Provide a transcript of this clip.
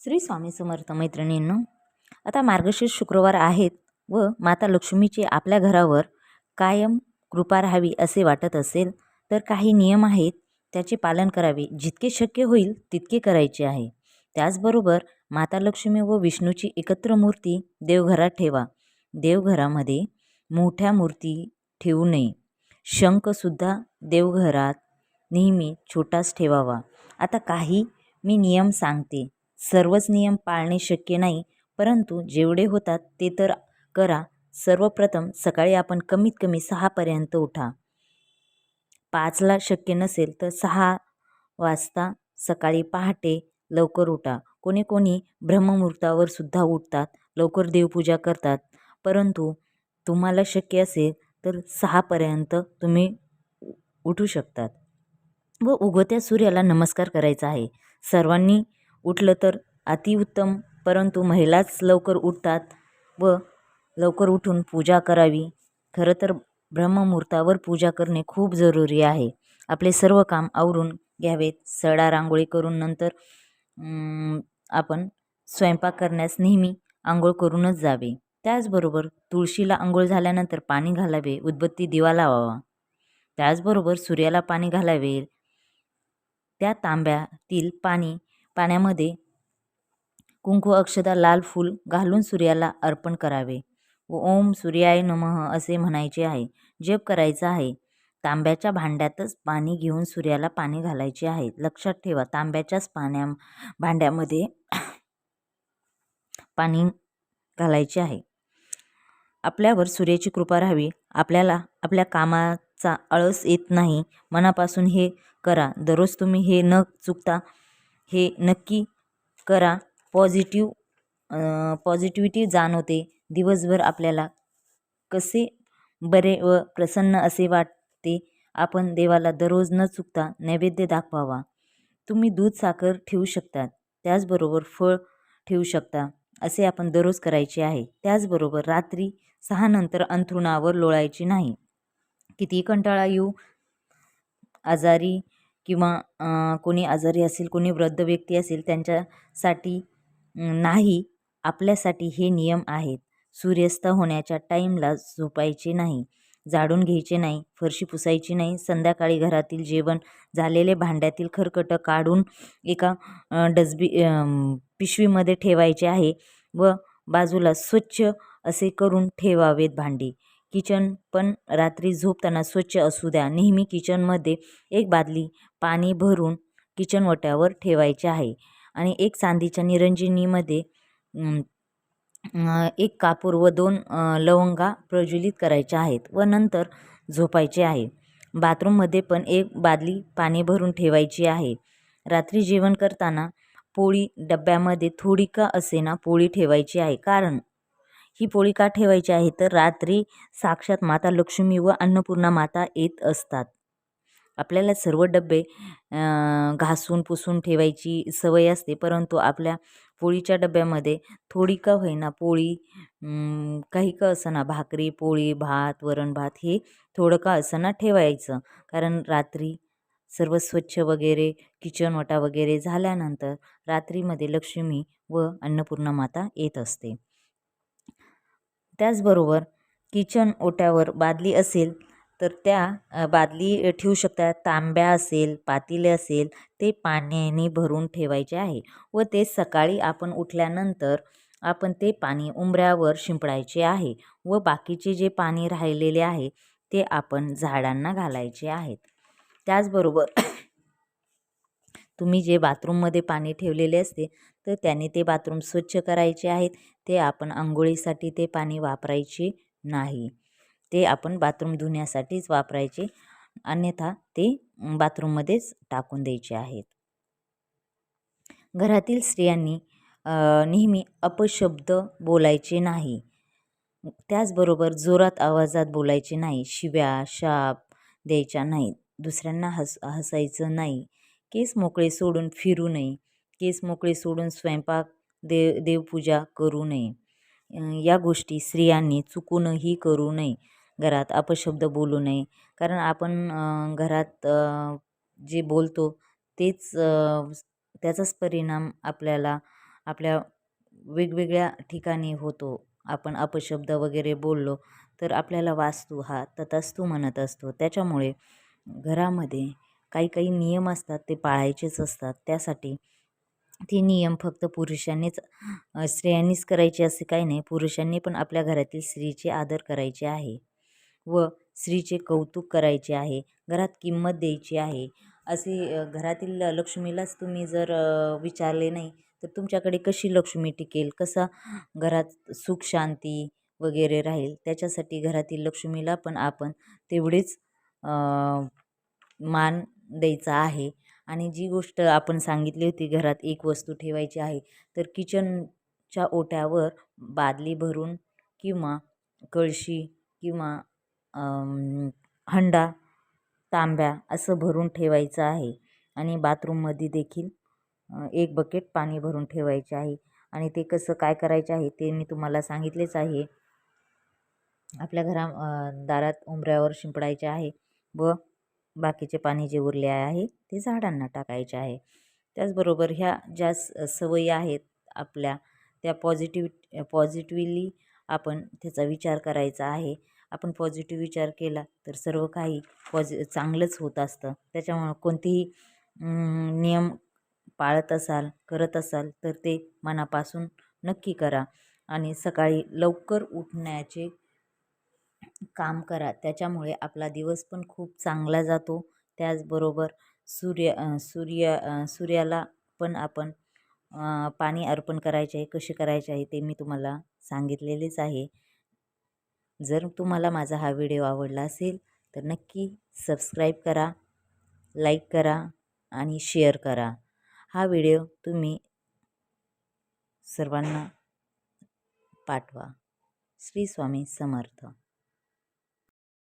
श्री स्वामी समर्थ मैत्रिणींनो, आता मार्गशीर्ष शुक्रवार आहेत व माता लक्ष्मीची आपल्या घरावर कायम कृपा राहावी असे वाटत असेल तर काही नियम आहेत, त्याचे पालन करावे. जितके शक्य होईल तितके करायचे आहे. त्याचबरोबर माता लक्ष्मी व विष्णूची एकत्र मूर्ती देवघरात ठेवा. देवघरामध्ये मोठ्या मूर्ती ठेवू नये. शंखसुद्धा देवघरात नेहमी छोटाच ठेवावा. आता काही मी नियम सांगते. सर्वच नियम पाळणे शक्य नाही, परंतु जेवढे होतात ते तर करा. सर्वप्रथम सकाळी आपण कमीत कमी 6 उठा. 5ला शक्य नसेल तर 6 वाजता सकाळी पहाटे लवकर उठा. कोणी कोणी ब्रह्ममुहूर्तावर सुद्धा उठतात, लवकर देवपूजा करतात. परंतु तुम्हाला शक्य असेल तर 6 तुम्ही उठू शकतात व उगवत्या सूर्याला नमस्कार करायचा आहे. सर्वांनी उठलं तर अतिउत्तम, परंतु महिलाच लवकर उठतात व लवकर उठून पूजा करावी. खरं तर ब्रह्ममुहूर्तावर पूजा करणे खूप जरुरी आहे. आपले सर्व काम आवरून घ्यावेत. सडा रांगोळी करून नंतर आपण स्वयंपाक करण्यास नेहमी आंघोळ करूनच जावे. त्याचबरोबर तुळशीला आंघोळ झाल्यानंतर पाणी घालावे, उदबत्ती दिवा लावावा. त्याचबरोबर सूर्याला पाणी घालावे. त्या तांब्यातील पाण्यामध्ये कुंकू, अक्षता, लाल फूल घालून सूर्याला अर्पण करावे व ओम सूर्याय नमः असे म्हणायचे आहे. जप करायचा आहे. तांब्याच्या भांड्यातच पाणी घेऊन सूर्याला पाणी घालायचे आहे. लक्षात ठेवा, तांब्याच्याच भांड्यामध्ये पाणी घालायचे आहे. आपल्यावर सूर्याची कृपा राहावी. आपल्याला आपल्या कामाचा आळस येत नाही. मनापासून हे करा. दररोज तुम्ही हे न चुकता हे नक्की करा. पॉझिटिव्हिटी जाणवते. दिवसभर आपल्याला कसे बरे व प्रसन्न असे वाटते. आपण देवाला दररोज न चुकता नैवेद्य दाखवावा. तुम्ही दूध साखर ठेवू शकता, त्याचबरोबर फळ ठेवू शकता. असे आपण दररोज करायचे आहे. त्याचबरोबर रात्री 6 नंतर अंथरुणावर लोळायचे नाही. किती कंटाळा येऊ, आजारी किंवा कोणी आजारी असेल, कोणी वृद्ध व्यक्ती असेल त्यांच्यासाठी नाही, आपल्यासाठी हे नियम आहेत. सूर्यास्त होण्याच्या टाईमला झोपायचे नाही, झाडून घ्यायचे नाही, फरशी पुसायची नाही. संध्याकाळी घरातील जेवण झालेले भांड्यातील खरकट काढून एका पिशवीमध्ये ठेवायचे आहे व बाजूला स्वच्छ असे करून ठेवावेत भांडी. किचन पण रात्री झोपताना स्वच्छ असू द्या. नेहमी किचनमध्ये एक बादली पाणी भरून किचन ओट्यावर ठेवायचे आहे आणि एक चांदीच्या निरंजनीमध्ये एक कापूर व 2 लवंगा प्रज्वलित करायच्या आहेत व नंतर झोपायचे आहे. बाथरूममध्ये पण एक बादली पाणी भरून ठेवायची आहे. रात्री जेवण करताना पोळी डब्यामध्ये थोडी का असेना पोळी ठेवायची आहे. कारण ही पोळी का ठेवायची आहे तर रात्री साक्षात माता लक्ष्मी व अन्नपूर्णा माता येत असतात. आपल्याला सर्व डबे घासून पुसून ठेवायची सवय असते, परंतु आपल्या पोळीच्या डब्यामध्ये थोडी का होईना पोळी, काही का असना भाकरी, पोळी, भात, वरण भात हे थोडं का असना ठेवायचं. कारण रात्री सर्व स्वच्छ वगैरे किचन ओटा वगैरे झाल्यानंतर रात्रीमध्ये लक्ष्मी व अन्नपूर्णा माता येत असते. त्याचबरोबर किचन ओट्यावर बादली असेल तर त्या बादली ठेवू शकतात. तांब्या असेल, पातेले असेल ते पाण्याने भरून ठेवायचे आहे व ते सकाळी आपण उठल्यानंतर आपण ते पाणी उंबऱ्यावर शिंपडायचे आहे व बाकीचे जे पाणी राहिलेले आहे ते आपण झाडांना घालायचे आहेत. त्याचबरोबर तुम्ही जे बाथरूममध्ये पाणी ठेवलेले असते तर त्याने ते बाथरूम स्वच्छ करायचे आहेत. ते आपण अंघोळीसाठी ते पाणी वापरायचे नाही. ते आपण बाथरूम धुण्यासाठीच वापरायचे, अन्यथा ते बाथरूममध्येच टाकून द्यायचे आहेत. घरातील स्त्रियांनी नेहमी अपशब्द बोलायचे नाही. त्याचबरोबर जोरात आवाजात बोलायचे नाही. शिव्या, शाप द्यायच्या नाहीत. दुसऱ्यांना हसायचं नाही. केस मोकळे सोडून फिरू नये. केस मोकळे सोडून स्वयंपाक, देवपूजा करू नये. या गोष्टी स्त्रियांनी चुकूनही करू नये. घरात अपशब्द बोलू नये. कारण आपण घरात जे बोलतो तेच त्याचाच परिणाम आपल्याला आपल्या वेगवेगळ्या ठिकाणी होतो. आपण अपशब्द वगैरे बोललो तर आपल्याला वास्तू हा तथास्तू म्हणत असतो. त्याच्यामुळे घरामध्ये काही काही नियम असतात ते पाळायचेच असतात. त्यासाठी ते नियम फक्त पुरुषांनीच स्त्रियांनीच करायचे असे काही नाही. पुरुषांनी पण आपल्या घरातील स्त्रीचे आदर करायचे आहे व स्त्रीचे कौतुक करायचे आहे. घरात किंमत द्यायची आहे. असे घरातील लक्ष्मीलाच तुम्ही जर विचारले नाही तर तुमच्याकडे कशी लक्ष्मी टिकेल, कसा घरात सुख शांती वगैरे राहील. त्याच्यासाठी घरातील लक्ष्मीला पण आपण तेवढेच मान द्यायचा आहे. आणि जी गोष्ट आपण सांगितली होती घरात एक वस्तू ठेवायची आहे तर किचनच्या ओट्यावर बादली भरून किंवा कळशी किंवा हंडा तांब्या असं भरून ठेवायचं आहे. आणि बाथरूममध्ये देखील एक बकेट पाणी भरून ठेवायचे आहे. आणि ते कसं काय करायचे आहे ते मी तुम्हाला सांगितलेच आहे. आपल्या दारात उंबऱ्यावर शिंपडायचे आहे व बाकीचे पाणी जे उरले आहे ते झाडांना टाकायचे आहे. त्याचबरोबर ह्या ज्या सवयी आहेत आपल्या त्या पॉझिटिव्हली आपण त्याचा विचार करायचा आहे. आपण पॉझिटिव्ह विचार केला तर सर्व काही चांगलंच होत असतं. त्याच्यामुळं कोणतेही नियम पाळत असाल करत असाल तर ते मनापासून नक्की करा. आणि सकाळी लवकर उठण्याचे काम करा. त्याच्यामुळे आपला दिवस पण खूप चांगला जातो. त्याचबरोबर सूर्याला पण आपण पाणी अर्पण करायचे आहे. कसे करायचे आहे ते मी तुम्हाला सांगितलेलेच आहे. जर तुम्हाला माझा हा व्हिडिओ आवडला असेल तर नक्की सबस्क्राईब करा, लाईक करा आणि शेअर करा. हा व्हिडिओ तुम्ही सर्वांना पाठवा. श्री स्वामी समर्थ.